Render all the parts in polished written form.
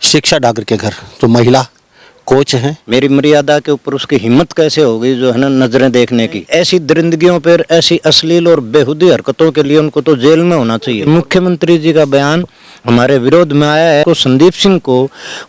शिक्षा डागर के घर जो महिला कोच हैं, मेरी मर्यादा के ऊपर उसकी हिम्मत कैसे हो गई जो है ना नजरें देखने की। ऐसी दरिंदगियों पर, ऐसी अश्लील और बेहुदी हरकतों के लिए उनको तो जेल में होना चाहिए। मुख्यमंत्री जी का बयान हमारे विरोध में आया है। तो संदीप सिंह को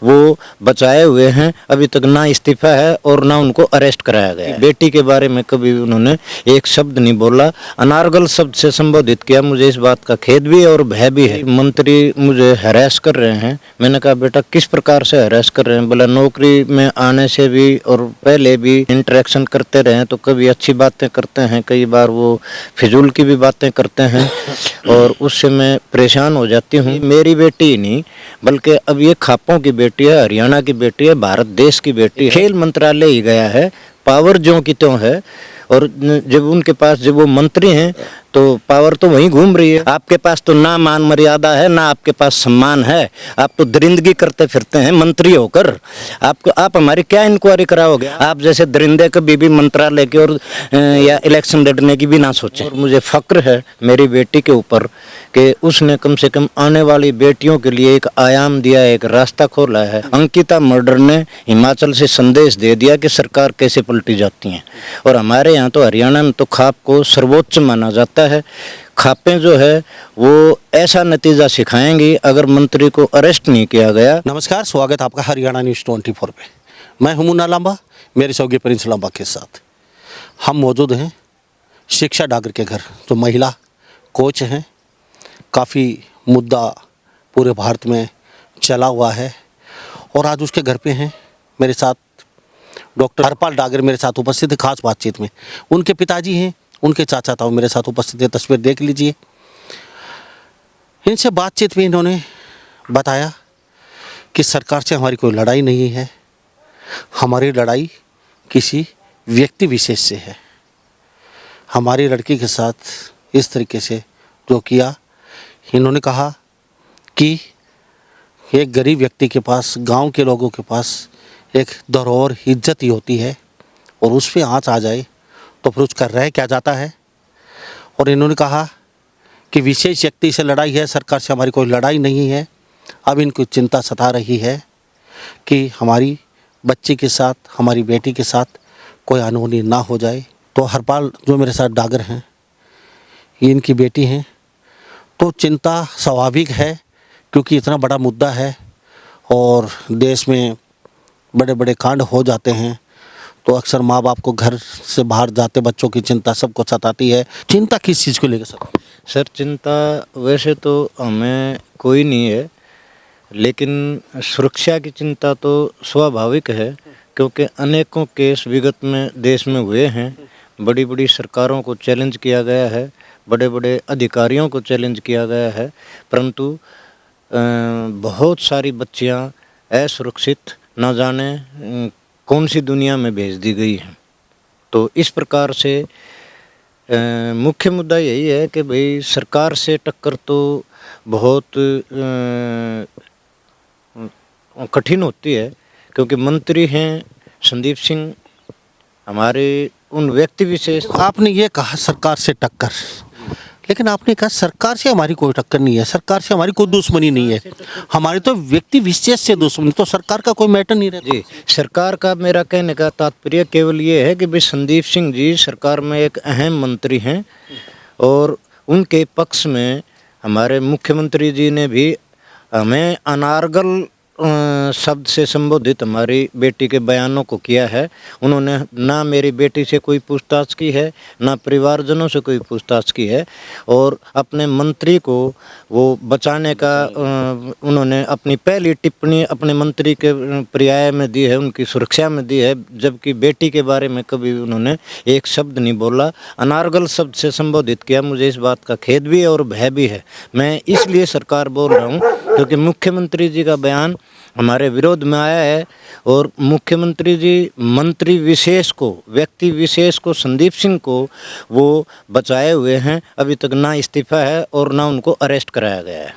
वो बचाए हुए हैं, अभी तक ना इस्तीफा है और ना उनको अरेस्ट कराया गया है। बेटी के बारे में कभी उन्होंने एक शब्द नहीं बोला, अनारगल शब्द से संबोधित किया। मुझे इस बात का खेद भी है और भय भी है। मंत्री मुझे हैरेस कर रहे हैं। मैंने कहा बेटा किस प्रकार से हैरेस कर रहे हैं? बोला नौकरी में आने से भी और पहले भी इंटरेक्शन करते रहे तो कभी अच्छी बातें करते हैं, कई बार वो फिजूल की भी बातें करते हैं और उससे मैं परेशान हो जाती हूँ। मेरी बेटी ही नहीं बल्कि अब ये खापों की बेटी है, हरियाणा की बेटी है, भारत देश की बेटी है। खेल मंत्रालय ही गया है, पावर ज्यों की त्यों है। और जब उनके पास जब वो मंत्री हैं तो पावर तो वहीं घूम रही है। आपके पास तो ना मान मर्यादा है, ना आपके पास सम्मान है। आप तो दरिंदगी करते फिरते हैं मंत्री होकर। आप हमारी क्या इंक्वायरी कराओगे? आप जैसे दरिंदे कभी भी मंत्रालय की और या इलेक्शन लड़ने की भी ना सोचें। और मुझे फक्र है मेरी बेटी के ऊपर कि उसने कम से कम आने वाली बेटियों के लिए एक आयाम दिया है, एक रास्ता खोला है। अंकिता मर्डर ने हिमाचल से संदेश दे दिया कि सरकार कैसे पलटी जाती है। और हमारे यहाँ तो हरियाणा में तो खाप को सर्वोच्च माना जाता है। खापें जो है वो ऐसा नतीजा सिखाएंगी अगर मंत्री को अरेस्ट नहीं किया गया। नमस्कार, स्वागत आपका हरियाणा न्यूज़ 24 पे। मैं हूं मुन्ना लांबा, मेरे सहयोगी प्रिंस लांबा के साथ हम मौजूद हैं शिक्षा डागर के घर जो महिला कोच हैं। काफ़ी मुद्दा पूरे भारत में चला हुआ है और आज उसके घर पे हैं मेरे साथ डॉक्टर हरपाल डागर मेरे साथ उपस्थित है खास बातचीत में। उनके पिताजी हैं, उनके चाचा ताऊ मेरे साथ उपस्थित है। तस्वीर देख लीजिए। इनसे बातचीत में इन्होंने बताया कि सरकार से हमारी कोई लड़ाई नहीं है, हमारी लड़ाई किसी व्यक्ति विशेष से है। हमारी लड़की के साथ इस तरीके से जो किया, इन्होंने कहा कि एक गरीब व्यक्ति के पास, गांव के लोगों के पास एक धरोहर इज्जत ही होती है और उस पर आँच आ जाए तो फिर उसका रह क्या जाता है। और इन्होंने कहा कि विशेष व्यक्ति से लड़ाई है, सरकार से हमारी कोई लड़ाई नहीं है। अब इनको चिंता सता रही है कि हमारी बच्ची के साथ, हमारी बेटी के साथ कोई अनहोनी ना हो जाए। तो हरपाल जो मेरे साथ डागर हैं, ये इनकी बेटी हैं। तो चिंता स्वाभाविक है क्योंकि इतना बड़ा मुद्दा है और देश में बड़े बड़े कांड हो जाते हैं तो अक्सर माँ बाप को घर से बाहर जाते बच्चों की चिंता सबको सताती है। चिंता किस चीज़ को लेकर सर? चिंता वैसे तो हमें कोई नहीं है, लेकिन सुरक्षा की चिंता तो स्वाभाविक है क्योंकि अनेकों केस विगत में देश में हुए हैं। बड़ी बड़ी सरकारों को चैलेंज किया गया है, बड़े बड़े अधिकारियों को चैलेंज किया गया है, परंतु बहुत सारी बच्चियां असुरक्षित न जाने कौन सी दुनिया में भेज दी गई हैं। तो इस प्रकार से मुख्य मुद्दा यही है कि भाई सरकार से टक्कर तो बहुत कठिन होती है क्योंकि मंत्री हैं संदीप सिंह, हमारे उन व्यक्ति विशेष। आपने ये कहा सरकार से टक्कर, लेकिन आपने कहा सरकार से हमारी कोई टक्कर नहीं है, सरकार से हमारी कोई दुश्मनी नहीं है, हमारी तो व्यक्ति विशेष से दुश्मनी। तो सरकार का कोई मैटर नहीं रहता। जी, सरकार का मेरा कहने का तात्पर्य केवल ये है कि भाई संदीप सिंह जी सरकार में एक अहम मंत्री हैं और उनके पक्ष में हमारे मुख्यमंत्री जी ने भी हमें अनारगल शब्द से संबोधित हमारी बेटी के बयानों को किया है। उन्होंने ना मेरी बेटी से कोई पूछताछ की है, ना परिवारजनों से कोई पूछताछ की है और अपने मंत्री को वो बचाने का उन्होंने अपनी पहली टिप्पणी अपने मंत्री के पर्याय में दी है, उनकी सुरक्षा में दी है, जबकि बेटी के बारे में कभी उन्होंने एक शब्द नहीं बोला, अनारगल शब्द से संबोधित किया। मुझे इस बात का खेद भी है और भय भी है। मैं इसलिए सरकार बोल रहा हूँ क्योंकि मुख्यमंत्री जी का बयान हमारे विरोध में आया है और मुख्यमंत्री जी मंत्री विशेष को, व्यक्ति विशेष को, संदीप सिंह को वो बचाए हुए हैं। अभी तक ना इस्तीफा है और ना उनको अरेस्ट कराया गया है।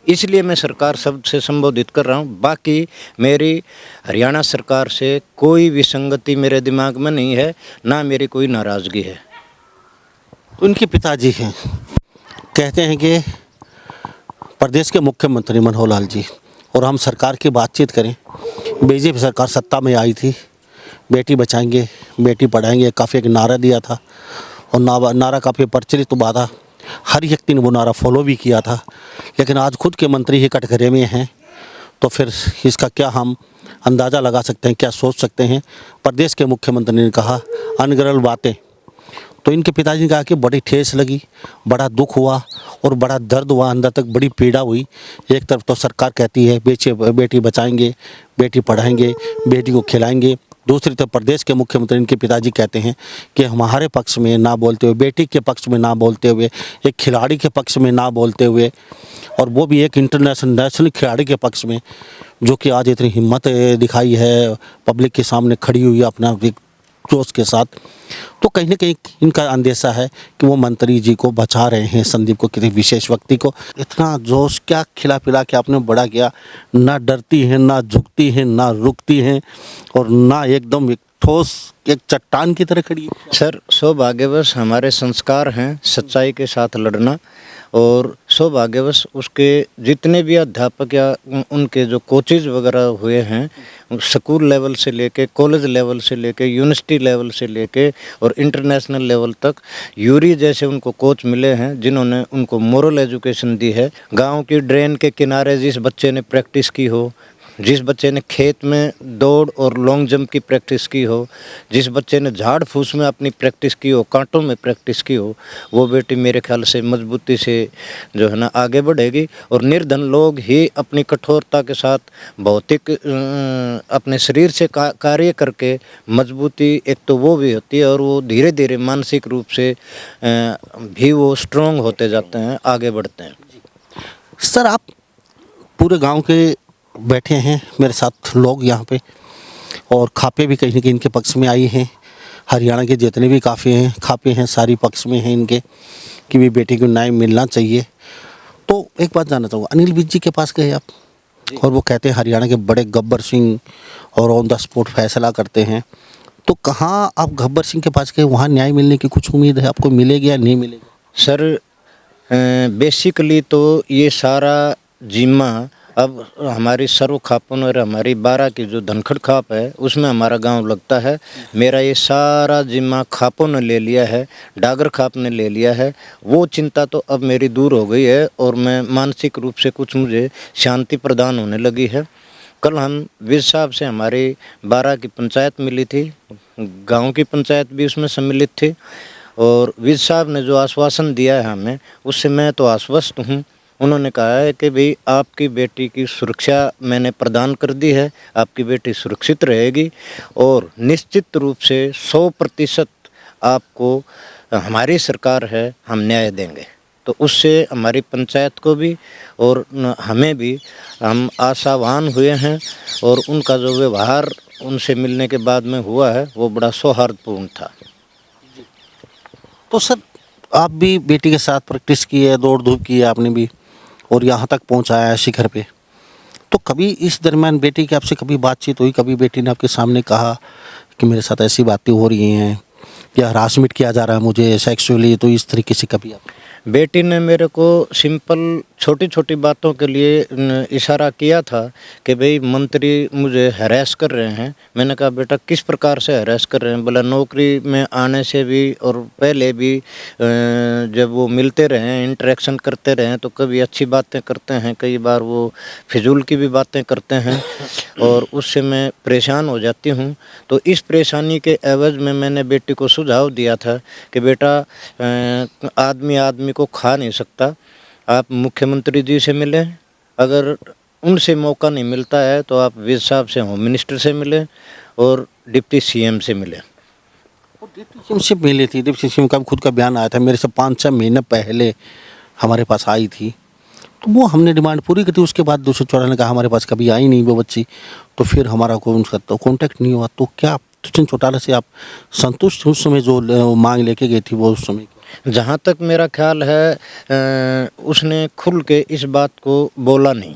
इसलिए मैं सरकार शब्द से संबोधित कर रहा हूँ। बाकी मेरी हरियाणा सरकार से कोई विसंगति मेरे दिमाग में नहीं है, ना मेरी कोई नाराज़गी है। उनके पिताजी हैं, कहते हैं कि प्रदेश के मुख्यमंत्री मनोहर लाल जी और हम सरकार की बातचीत करें, बीजेपी सरकार सत्ता में आई थी, बेटी बचाएंगे बेटी पढ़ाएंगे काफ़ी एक नारा दिया था, और नारा काफ़ी प्रचलित हुआ था, हर व्यक्ति ने वो नारा फॉलो भी किया था। लेकिन आज खुद के मंत्री ही कटघरे में हैं, तो फिर इसका क्या हम अंदाज़ा लगा सकते हैं, क्या सोच सकते हैं। प्रदेश के मुख्यमंत्री ने कहा अनगढ़ बातें, तो इनके पिताजी ने कहा कि बड़ी ठेस लगी, बड़ा दुख हुआ और बड़ा दर्द हुआ, अंदर तक बड़ी पीड़ा हुई। एक तरफ तो सरकार कहती है बेटी बचाएंगे बेटी पढ़ाएंगे बेटी को खिलाएंगे, दूसरी तरफ प्रदेश के मुख्यमंत्री इनके पिताजी कहते हैं कि हमारे पक्ष में ना बोलते हुए, बेटी के पक्ष में ना बोलते हुए, एक खिलाड़ी के पक्ष में ना बोलते हुए, और वो भी एक नेशनल खिलाड़ी के पक्ष में, जो कि आज इतनी हिम्मत दिखाई है, पब्लिक के सामने खड़ी हुई है अपना एक जोश के साथ। तो कहीं ना कहीं इनका अंदेशा है कि वो मंत्री जी को बचा रहे हैं, संदीप को, किसी विशेष व्यक्ति को। इतना जोश क्या खिला पिला के आपने बड़ा किया, ना डरती हैं ना झुकती हैं ना रुकती हैं, और ना एकदम एक ठोस एक चट्टान की तरह खड़ी है। सर सौभाग्यवश हमारे संस्कार हैं सच्चाई के साथ लड़ना, और सौभाग्यवश उसके जितने भी अध्यापक या उनके जो कोचेज वगैरह हुए हैं, स्कूल लेवल से लेके कॉलेज लेवल से लेके यूनिवर्सिटी लेवल से लेके और इंटरनेशनल लेवल तक यूरी जैसे उनको कोच मिले हैं, जिन्होंने उनको मोरल एजुकेशन दी है। गांव की ड्रेन के किनारे जिस बच्चे ने प्रैक्टिस की हो, जिस बच्चे ने खेत में दौड़ और लॉन्ग जंप की प्रैक्टिस की हो, जिस बच्चे ने झाड़ फूस में अपनी प्रैक्टिस की हो, कांटों में प्रैक्टिस की हो, वो बेटी मेरे ख्याल से मजबूती से जो है ना आगे बढ़ेगी। और निर्धन लोग ही अपनी कठोरता के साथ भौतिक अपने शरीर से कार्य करके मजबूती एक तो वो भी होती है, और वो धीरे धीरे मानसिक रूप से भी वो स्ट्रॉन्ग होते जाते हैं, आगे बढ़ते हैं। सर आप पूरे गांव के बैठे हैं मेरे साथ लोग यहाँ पे, और खापे भी कहीं ना कहीं इनके पक्ष में आई हैं। हरियाणा के जितने भी खापे हैं सारी पक्ष में हैं इनके, कि भी बेटी को न्याय मिलना चाहिए। तो एक बात जानना चाहूँगा, अनिल विज जी के पास गए आप, और वो कहते हैं हरियाणा के बड़े गब्बर सिंह और ऑन द स्पॉट फैसला करते हैं, तो कहाँ आप गब्बर सिंह के पास गए, वहाँ न्याय मिलने की कुछ उम्मीद है आपको, मिलेगी या नहीं मिलेगी? सर बेसिकली तो ये सारा जिम्मा अब हमारी सर्व खापन और हमारी 12 की जो धनखड़ खाप है उसमें हमारा गांव लगता है। मेरा ये सारा जिम्मा खापों ने ले लिया है, डागर खाप ने ले लिया है। वो चिंता तो अब मेरी दूर हो गई है, और मैं मानसिक रूप से कुछ मुझे शांति प्रदान होने लगी है। कल हम विज साहब से हमारी 12 की पंचायत मिली थी, गाँव की पंचायत भी उसमें सम्मिलित थी, और विज साहब ने जो आश्वासन दिया है हमें, उससे मैं तो आश्वस्त हूँ। उन्होंने कहा है कि भाई आपकी बेटी की सुरक्षा मैंने प्रदान कर दी है, आपकी बेटी सुरक्षित रहेगी, और निश्चित रूप से 100% आपको हमारी सरकार है, हम न्याय देंगे। तो उससे हमारी पंचायत को भी और हमें भी हम आशावान हुए हैं, और उनका जो व्यवहार उनसे मिलने के बाद में हुआ है वो बड़ा सौहार्दपूर्ण था। तो सर आप भी बेटी के साथ प्रैक्टिस की है, दौड़ धूप की है आपने भी, और यहाँ तक पहुँचाया है शिखर पे, तो कभी इस दरमियान बेटी की आपसे कभी बातचीत हुई, कभी बेटी ने आपके सामने कहा कि मेरे साथ ऐसी बातें हो रही हैं या हरासमेंट किया जा रहा है मुझे सेक्सुअली, तो इस तरीके से कभी आप? बेटी ने मेरे को सिंपल छोटी छोटी बातों के लिए इशारा किया था कि भाई मंत्री मुझे हैरेस कर रहे हैं। मैंने कहा बेटा किस प्रकार से हैरेस कर रहे हैं? बोला नौकरी में आने से भी और पहले भी जब वो मिलते रहे, इंटरेक्शन करते रहे, तो कभी अच्छी बातें करते हैं, कई बार वो फिजूल की भी बातें करते हैं, और उससे मैं परेशान हो जाती हूँ। तो इस परेशानी के एवज में मैंने बेटी को सुझाव दिया था कि बेटा आदमी आदमी को खा नहीं सकता, आप मुख्यमंत्री जी से मिलें, अगर उनसे मौका नहीं मिलता है तो आप विज साहब से, होम मिनिस्टर से मिलें, और डिप्टी सीएम से मिलें। डिप्टी सीएम से मिली थी, डिप्टी सीएम का खुद का बयान आया था मेरे से 5-6 महीने पहले हमारे पास आई थी, तो वो हमने डिमांड पूरी की थी। उसके बाद 214 ने कहा हमारे पास कभी आई नहीं वो बच्ची, तो फिर हमारा कोई उनका तो कॉन्टैक्ट नहीं हुआ। तो क्या दुष्यंत चौटाला से आप संतुष्ट उस समय जो मांग लेके गई थी वो उस समय? जहाँ तक मेरा ख्याल है उसने खुल के इस बात को बोला नहीं।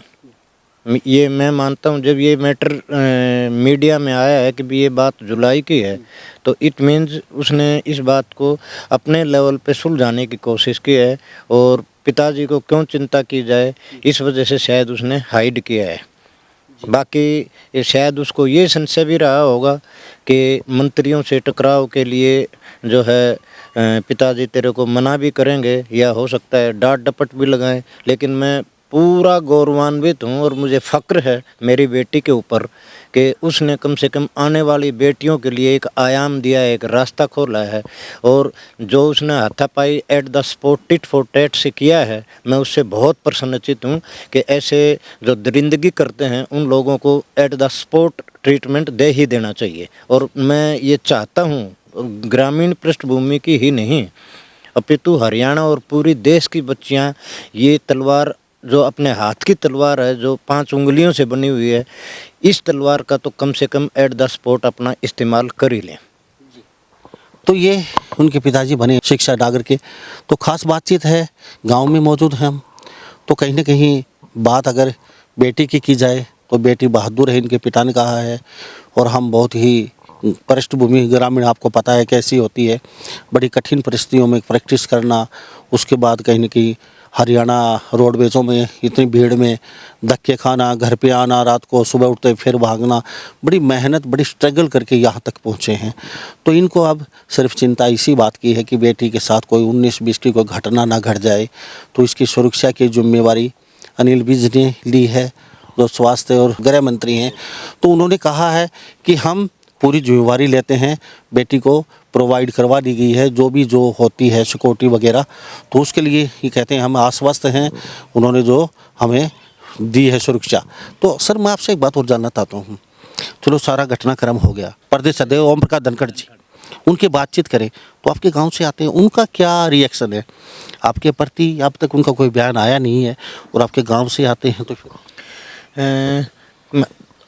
ये मैं मानता हूँ, जब ये मैटर मीडिया में आया है कि भी ये बात जुलाई की है, तो इट मीन्स उसने इस बात को अपने लेवल पे सुलझाने की कोशिश की है, और पिताजी को क्यों चिंता की जाए इस वजह से शायद उसने हाइड किया है। बाकी ये शायद उसको ये संशय भी रहा होगा कि मंत्रियों से टकराव के लिए जो है पिताजी तेरे को मना भी करेंगे या हो सकता है डांट डपट भी लगाएं, लेकिन मैं पूरा गौरवान्वित हूँ और मुझे फ़क्र है मेरी बेटी के ऊपर कि उसने कम से कम आने वाली बेटियों के लिए एक आयाम दिया है, एक रास्ता खोला है। और जो उसने हाथापाई at the spot tit for tat से किया है, मैं उससे बहुत प्रसन्नचित हूँ कि ऐसे जो दरिंदगी करते हैं उन लोगों को एट द स्पॉट ट्रीटमेंट दे ही देना चाहिए। और मैं ये चाहता हूँ ग्रामीण पृष्ठभूमि की ही नहीं अपितु हरियाणा और पूरी देश की बच्चियाँ ये तलवार जो अपने हाथ की तलवार है, जो 5 उंगलियों से बनी हुई है, इस तलवार का तो कम से कम एट द स्पॉट अपना इस्तेमाल कर ही लें। तो ये उनके पिताजी बने शिक्षा डागर के। तो खास बातचीत है, गांव में मौजूद हैं हम। तो कहीं ना कहीं बात अगर बेटी की जाए तो बेटी बहादुर है, इनके पिता ने कहा है। और हम बहुत ही पृष्ठभूमि ग्रामीण, आपको पता है कैसी होती है, बड़ी कठिन परिस्थितियों में प्रैक्टिस करना, उसके बाद कहीं ना कहीं हरियाणा रोडवेज़ों में इतनी भीड़ में धक्के खाना, घर पे आना, रात को सुबह उठते फिर भागना, बड़ी मेहनत, बड़ी स्ट्रगल करके यहाँ तक पहुँचे हैं। तो इनको अब सिर्फ चिंता इसी बात की है कि बेटी के साथ कोई 19-20 की कोई घटना ना घट जाए। तो इसकी सुरक्षा की जिम्मेवारी अनिल विज ने ली है, जो स्वास्थ्य और गृह मंत्री हैं। तो उन्होंने कहा है कि हम पूरी जिम्मेवारी लेते हैं, बेटी को प्रोवाइड करवा दी गई है जो होती है सिक्योरिटी वगैरह। तो उसके लिए ये कहते हैं हम आश्वस्त हैं, उन्होंने जो हमें दी है सुरक्षा। तो सर मैं आपसे एक बात और जानना चाहता हूँ। चलो सारा घटनाक्रम हो गया, प्रदेश अध्यक्ष ओम प्रकाश धनखड़ जी, उनकी बातचीत करें तो आपके गांव से आते हैं, उनका क्या रिएक्शन है आपके प्रति? अब तक उनका कोई बयान आया नहीं है और आपके गाँव से आते हैं। तो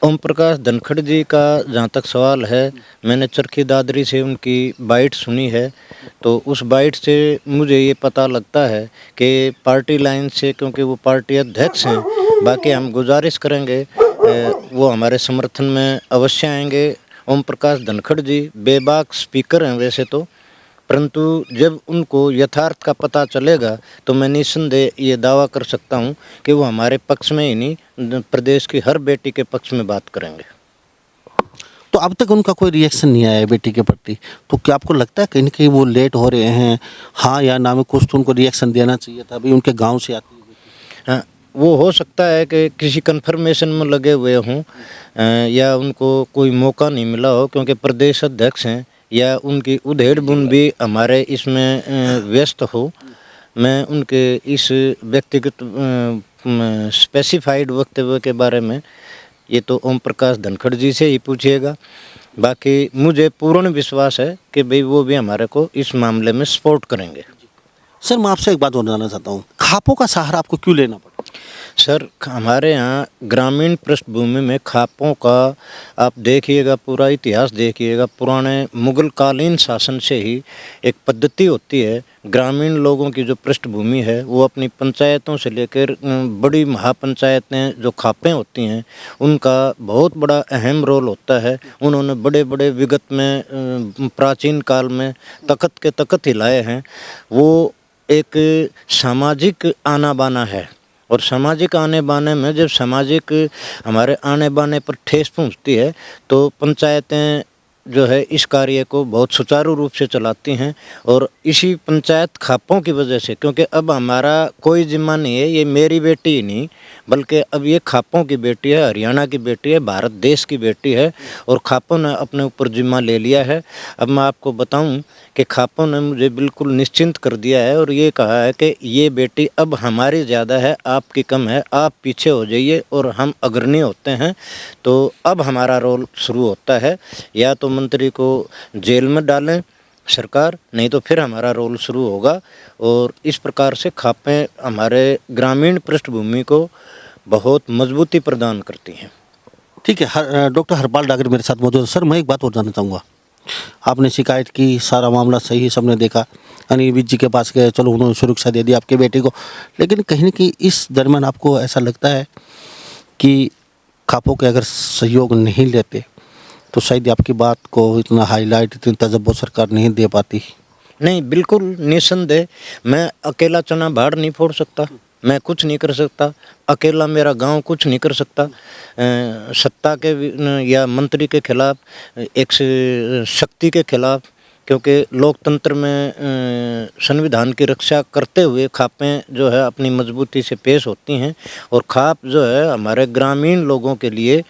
ओम प्रकाश धनखड़ जी का जहाँ तक सवाल है, मैंने चरखी दादरी से उनकी बाइट सुनी है। तो उस बाइट से मुझे ये पता लगता है कि पार्टी लाइन से, क्योंकि वो पार्टी अध्यक्ष हैं, बाकी हम गुजारिश करेंगे वो हमारे समर्थन में अवश्य आएंगे। ओम प्रकाश धनखड़ जी बेबाक स्पीकर हैं वैसे तो, परंतु जब उनको यथार्थ का पता चलेगा तो मैं निस्संदेह ये दावा कर सकता हूँ कि वो हमारे पक्ष में ही नहीं, प्रदेश की हर बेटी के पक्ष में बात करेंगे। तो अब तक उनका कोई रिएक्शन नहीं आया है बेटी के प्रति। तो क्या आपको लगता है कहीं ना कहीं वो लेट हो रहे हैं, हाँ या ना में कुछ तो उनको रिएक्शन देना चाहिए था? अभी उनके गांव से आती है। हाँ, वो हो सकता है कि किसी कन्फर्मेशन में लगे हुए हों या उनको कोई मौका नहीं मिला हो, क्योंकि प्रदेश अध्यक्ष हैं, या उनकी उधेड़ बुन भी हमारे इसमें व्यस्त हो। मैं उनके इस व्यक्तिगत स्पेसिफाइड वक्तव्य के बारे में ये तो ओम प्रकाश धनखड़ जी से ही पूछिएगा। बाकी मुझे पूर्ण विश्वास है कि भाई वो भी हमारे को इस मामले में सपोर्ट करेंगे। सर मैं आपसे एक बात और जानना चाहता हूँ, खापों का सहारा आपको क्यों लेना पड़ा? सर हमारे यहाँ ग्रामीण पृष्ठभूमि में खापों का आप देखिएगा, पूरा इतिहास देखिएगा, पुराने मुगल कालीन शासन से ही एक पद्धति होती है। ग्रामीण लोगों की जो पृष्ठभूमि है वो अपनी पंचायतों से लेकर बड़ी महापंचायतें जो खापें होती हैं उनका बहुत बड़ा अहम रोल होता है। उन्होंने बड़े बड़े विगत में प्राचीन काल में तख्त के तख्त हिलाए हैं। वो एक सामाजिक आना बाना है, और सामाजिक आने बाने में जब सामाजिक हमारे आने बाने पर ठेस पहुंचती है तो पंचायतें जो है इस कार्य को बहुत सुचारू रूप से चलाती हैं। और इसी पंचायत खापों की वजह से, क्योंकि अब हमारा कोई जिम्मा नहीं है, ये मेरी बेटी ही नहीं बल्कि अब ये खापों की बेटी है, हरियाणा की बेटी है, भारत देश की बेटी है, और खापों ने अपने ऊपर जिम्मा ले लिया है। अब मैं आपको बताऊं कि खापों ने मुझे बिल्कुल निश्चिंत कर दिया है और ये कहा है कि ये बेटी अब हमारी ज़्यादा है, आपकी कम है, आप पीछे हो जाइए और हम अग्रणी होते हैं। तो अब हमारा रोल शुरू होता है, या तो मंत्री को जेल में डालें सरकार, नहीं तो फिर हमारा रोल शुरू होगा। और इस प्रकार से खापें हमारे ग्रामीण पृष्ठभूमि को बहुत मजबूती प्रदान करती हैं। ठीक है, डॉक्टर हरपाल डागर मेरे साथ मौजूद है। सर मैं एक बात और जानना चाहूँगा, आपने शिकायत की, सारा मामला सही सबने देखा, अनिल विज जी के पास गए, चलो उन्होंने सुरक्षा दे दी आपके बेटे को, लेकिन कहीं ना कहीं इस दरमियान आपको ऐसा लगता है कि खापों के अगर सहयोग नहीं लेते तो शायद आपकी बात को इतना हाईलाइट, इतनी तजब्बो सरकार नहीं दे पाती? नहीं, बिल्कुल निस्संदेह मैं अकेला चना बाढ़ नहीं फोड़ सकता। मैं कुछ नहीं कर सकता, अकेला मेरा गांव कुछ नहीं कर सकता। सत्ता के या मंत्री के खिलाफ, एक शक्ति के खिलाफ, क्योंकि लोकतंत्र में संविधान की रक्षा करते हुए खापें जो है अपनी मजबूती से पेश होती हैं। और खाप जो है हमारे ग्रामीण लोगों के लिए,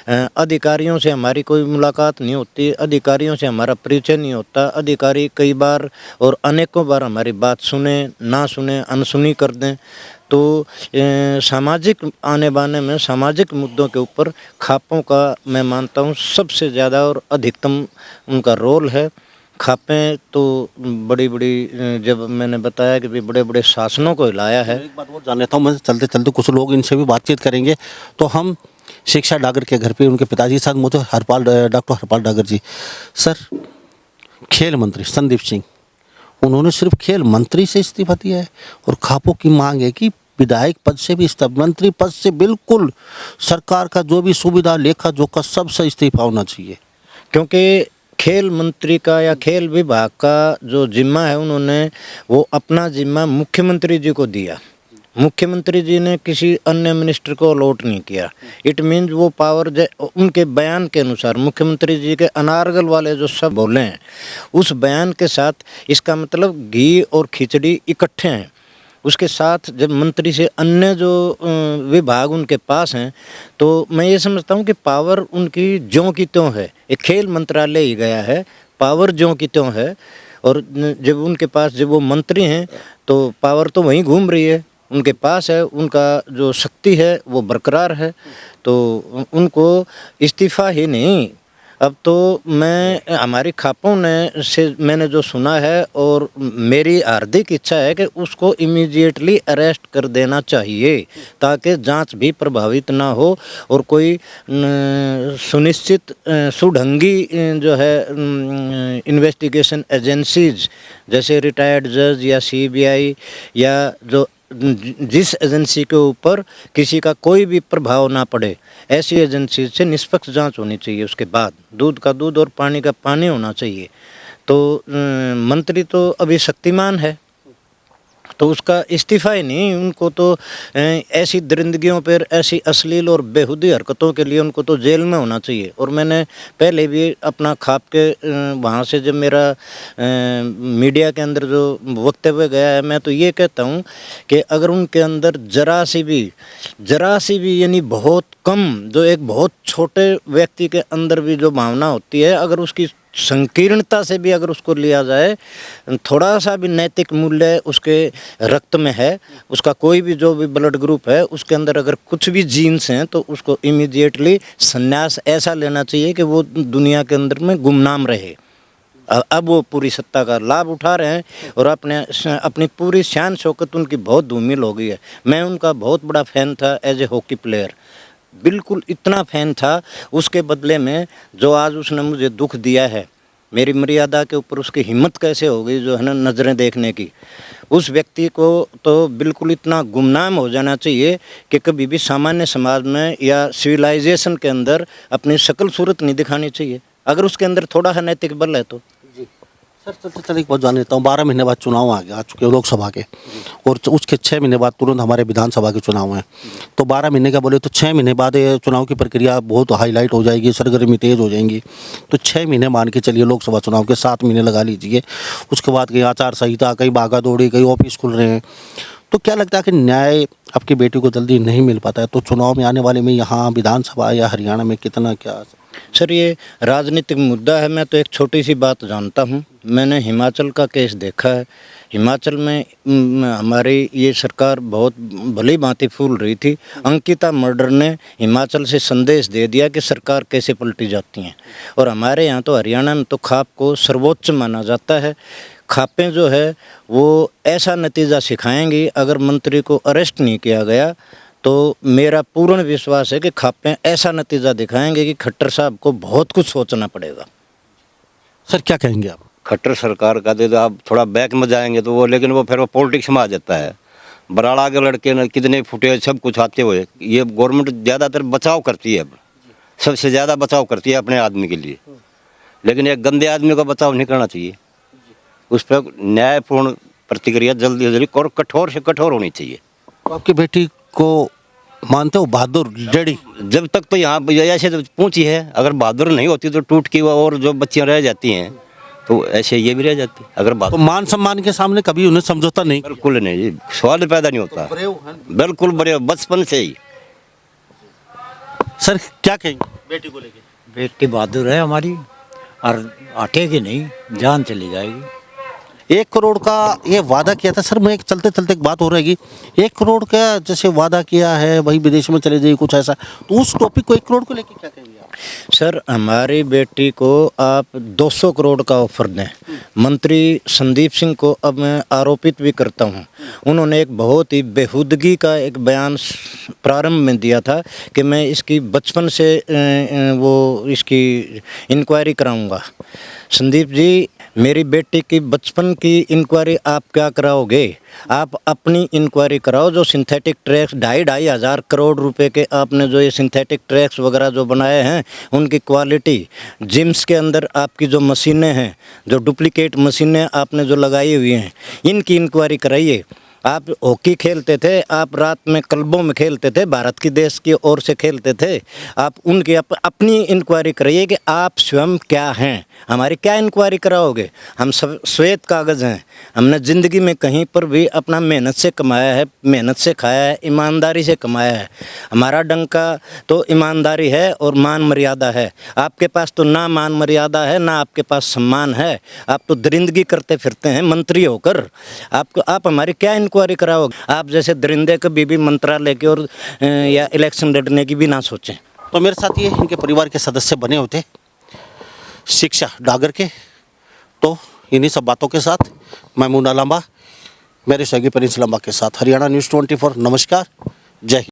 अधिकारियों से हमारी कोई मुलाकात नहीं होती, अधिकारियों से हमारा परिचय नहीं होता। अधिकारी कई बार और अनेकों बार हमारी बात सुने ना सुने, अनसुनी कर दें। तो सामाजिक आने बाने में सामाजिक मुद्दों के ऊपर खापों का मैं मानता हूँ सबसे ज़्यादा और अधिकतम उनका रोल है। खापें तो बड़ी बड़ी, जब मैंने बताया कि भी बड़े बड़े शासनों को हिलाया है। एक बात और जान लेता हूँ मैं, चलते चलते कुछ लोग इनसे भी बातचीत करेंगे। तो हम शिक्षा डागर के घर पे उनके पिताजी के साथ मौजूद डॉक्टर हरपाल डागर जी। सर, खेल मंत्री संदीप सिंह, उन्होंने सिर्फ खेल मंत्री से इस्तीफा दिया है और खापों की मांग है कि विधायक पद से भी इस्तीफा, मंत्री पद से बिल्कुल सरकार का जो भी सुविधा लेखा जोखा सब से इस्तीफा होना चाहिए। क्योंकि खेल मंत्री का या खेल विभाग का जो जिम्मा है, उन्होंने वो अपना जिम्मा मुख्यमंत्री जी को दिया। मुख्यमंत्री जी ने किसी अन्य मिनिस्टर को अलॉट नहीं किया। इट मीन्स वो पावर उनके बयान के अनुसार, मुख्यमंत्री जी के अनारगल वाले जो सब बोले हैं उस बयान के साथ, इसका मतलब घी और खिचड़ी इकट्ठे हैं। उसके साथ जब मंत्री से अन्य जो विभाग उनके पास हैं, तो मैं ये समझता हूँ कि पावर उनकी ज्यों की त्यों है। एक खेल मंत्रालय ही गया है, पावर ज्यों की त्यों है। और जब उनके पास जब वो मंत्री हैं तो पावर तो वहीं घूम रही है, उनके पास है, उनका जो शक्ति है वो बरकरार है। तो उनको इस्तीफा ही नहीं, अब तो मैं हमारी खापों ने से मैंने जो सुना है और मेरी हार्दिक इच्छा है कि उसको इमीडिएटली अरेस्ट कर देना चाहिए, ताकि जांच भी प्रभावित ना हो और कोई सुनिश्चित सुढंगी जो है इन्वेस्टिगेशन एजेंसीज, जैसे रिटायर्ड जज या सीबीआई या जो जिस एजेंसी के ऊपर किसी का कोई भी प्रभाव ना पड़े, ऐसी एजेंसी से निष्पक्ष जांच होनी चाहिए। उसके बाद दूध का दूध और पानी का पानी होना चाहिए। तो मंत्री तो अभी शक्तिमान है, तो उसका इस्तीफा ही नहीं, उनको तो ऐसी दरिंदगियों पर, ऐसी अश्लील और बेहुदी हरकतों के लिए उनको तो जेल में होना चाहिए। और मैंने पहले भी अपना खाप के वहाँ से जब मेरा मीडिया के अंदर जो वक्तव्य गया है, मैं तो ये कहता हूँ कि अगर उनके अंदर जरा सी भी यानी बहुत कम, जो एक बहुत छोटे व्यक्ति के अंदर भी जो भावना होती है, अगर उसकी संकीर्णता से भी अगर उसको लिया जाए, थोड़ा सा भी नैतिक मूल्य उसके रक्त में है, उसका कोई भी जो भी ब्लड ग्रुप है उसके अंदर अगर कुछ भी जीन्स हैं, तो उसको इमीडिएटली संन्यास ऐसा लेना चाहिए कि वो दुनिया के अंदर में गुमनाम रहे। अब वो पूरी सत्ता का लाभ उठा रहे हैं और अपनी पूरी शान शौकत उनकी बहुत धूमिल हो गई है। मैं उनका बहुत बड़ा फ़ैन था एज ए हॉकी प्लेयर, बिल्कुल इतना फ़ैन था। उसके बदले में जो आज उसने मुझे दुख दिया है, मेरी मर्यादा के ऊपर उसकी हिम्मत कैसे हो गई जो है ना नज़रें देखने की, उस व्यक्ति को तो बिल्कुल इतना गुमनाम हो जाना चाहिए कि कभी भी सामान्य समाज में या सिविलाइजेशन के अंदर अपनी शक्ल सूरत नहीं दिखानी चाहिए, अगर उसके अंदर थोड़ा सा नैतिक बल है तो। सर, चल एक बात जान लेता हूँ। 12 महीने बाद चुनाव आ चुके हैं लोकसभा के, और उसके 6 महीने बाद तुरंत हमारे विधानसभा के चुनाव हैं। तो 12 महीने का बोले तो 6 महीने बाद ये चुनाव की प्रक्रिया बहुत हाईलाइट हो जाएगी, सरगर्मी तेज़ हो जाएंगी। तो 6 महीने मान के चलिए, लोकसभा चुनाव के 7 महीने लगा लीजिए, उसके बाद कहीं आचार संहिता, कहीं भागा दौड़ी, कहीं ऑफिस खुल रहे हैं। तो क्या लगता है कि न्याय आपकी बेटी को जल्दी नहीं मिल पाता है? तो चुनाव में आने वाले में यहाँ विधानसभा या हरियाणा में कितना क्या? सर, ये राजनीतिक मुद्दा है। मैं तो एक छोटी सी बात जानता हूँ, मैंने हिमाचल का केस देखा है। हिमाचल में हमारी ये सरकार बहुत भली भांति फूल रही थी। अंकिता मर्डर ने हिमाचल से संदेश दे दिया कि सरकार कैसे पलटी जाती हैं। और हमारे यहाँ तो हरियाणा में तो खाप को सर्वोच्च माना जाता है। खापें जो है वो ऐसा नतीजा सिखाएंगी, अगर मंत्री को अरेस्ट नहीं किया गया तो मेरा पूर्ण विश्वास है कि खापें ऐसा नतीजा दिखाएंगे कि खट्टर साहब को बहुत कुछ सोचना पड़ेगा। सर, क्या कहेंगे आप? खट्टर सरकार का दे दो, आप थोड़ा बैक में जाएंगे तो वो, लेकिन वो फिर वो पॉलिटिक्स में आ जाता है। बराड़ा के लड़के ने कितने फुटे सब कुछ आते हुए, ये गवर्नमेंट ज़्यादातर बचाव करती है, अब सबसे ज़्यादा बचाव करती है अपने आदमी के लिए, लेकिन एक गंदे आदमी का बचाव नहीं करना चाहिए। उस पर न्यायपूर्ण प्रतिक्रिया जल्दी से जल्दी और कठोर से कठोर होनी चाहिए। तो आपकी बेटी को मानते हो बहादुर डैडी? जब तक तो यहाँ ऐसे तो पहुँची है, अगर बहादुर नहीं होती तो टूट की और जो बच्चियाँ रह जाती हैं तो ऐसे ये भी रह जाती। अगर तो बहादुर मान सम्मान के सामने कभी उन्हें समझौता नहीं? बिल्कुल नहीं जी, सवाल पैदा नहीं होता। बिल्कुल बड़े बचपन से ही। सर क्या कहेंगे बेटी को लेके? बेटी बहादुर है हमारी और हटेगी नहीं, जान चली जाएगी। 1 करोड़ का ये वादा किया था सर। मैं एक चलते चलते एक बात हो रहेगी, 1 करोड़ का जैसे वादा किया है भाई विदेश में चले जाइए कुछ ऐसा, तो उस टॉपिक को 1 करोड़ को लेके क्या कहेंगे आप? सर हमारी बेटी को आप 200 करोड़ का ऑफर दें। मंत्री संदीप सिंह को अब मैं आरोपित भी करता हूं, उन्होंने एक बहुत ही बेहूदगी का एक बयान प्रारंभ में दिया था कि मैं इसकी बचपन से वो इसकी इंक्वायरी कराऊंगा। संदीप जी, मेरी बेटी की बचपन की इंक्वायरी आप क्या कराओगे? आप अपनी इंक्वायरी कराओ। जो सिंथेटिक ट्रैक्स 2,500 करोड़ रुपए के आपने जो ये सिंथेटिक ट्रैक्स वगैरह जो बनाए हैं, उनकी क्वालिटी, जिम्स के अंदर आपकी जो मशीनें हैं, जो डुप्लीकेट मशीनें आपने जो लगाई हुई हैं, इनकी इंक्वायरी कराइए। आप हॉकी खेलते थे, आप रात में क्लबों में खेलते थे, भारत की देश की ओर से खेलते थे, आप उनकी अपनी इंक्वायरी कराइए कि आप स्वयं क्या हैं। हमारी क्या इंक्वायरी कराओगे? हम सब श्वेत कागज़ हैं। हमने ज़िंदगी में कहीं पर भी अपना मेहनत से कमाया है, मेहनत से खाया है, ईमानदारी से कमाया है। हमारा डंका तो ईमानदारी है और मान मर्यादा है। आपके पास तो ना मान मर्यादा है, ना आपके पास सम्मान है। आप तो दरिंदगी करते फिरते हैं मंत्री होकर। आप हमारी क्या इंक्वायरी कराओगे? आप जैसे दरिंदे कभी भी मंत्रालय की और या इलेक्शन लड़ने की भी ना सोचें। तो मेरे साथ ये इनके परिवार के सदस्य बने होते शिक्षा डागर के। तो इन्हीं सब बातों के साथ मैं मुन्ना लांबा, मेरे सहयोगी प्रिंस लांबा के साथ हरियाणा न्यूज़ 24। नमस्कार, जय हिंद।